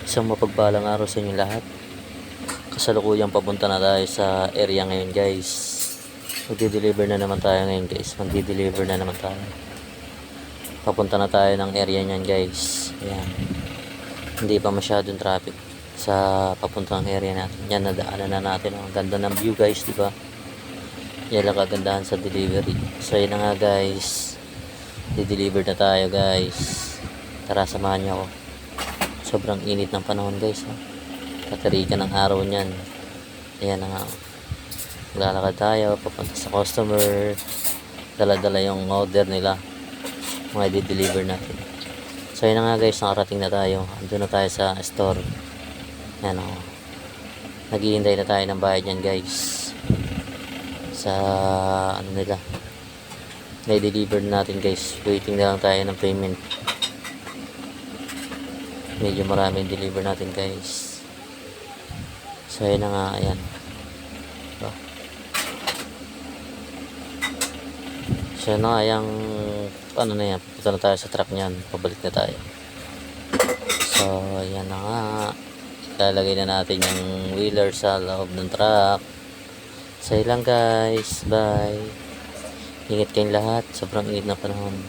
Isang mapagpalang araw sa inyo lahat. Kasalukuyang papunta na tayo sa area ngayon guys. Magdi-deliver na naman tayo ngayon guys. Magdi-deliver na naman tayo. Papunta na tayo ng area niyan guys. Ayan. Hindi pa masyadong traffic sa papuntang area natin. Yan, nadaanan na natin. Ang ganda ng view guys, di ba? Yan lang kagandahan sa delivery. So yun na nga guys. Di-deliver na tayo guys. Tara, samahan niyo ako. Sobrang init ng panahon guys, ha? Katarika ng araw niyan. Ayan na nga. Lalakad tayo papunta sa customer. Dala-dala yung order nila. Mga i-deliver natin. So yun na nga guys, nakarating na tayo. Andun na tayo sa store. Ayan o. Naghihintay na tayo ng bayad niyan guys. Sa ano nila. Na-deliver natin guys. Waiting na lang tayo ng payment. Medyo maraming deliver natin guys. So yun na nga, ayan. So, so na nga, yung ano na yan, pupunta na tayo sa truck nyan, pabalik na tayo. So ayan na nga, ilalagay na natin yung wheeler sa loob ng truck. So yun lang guys, bye. Ingat kayong lahat, sobrang init na panahon.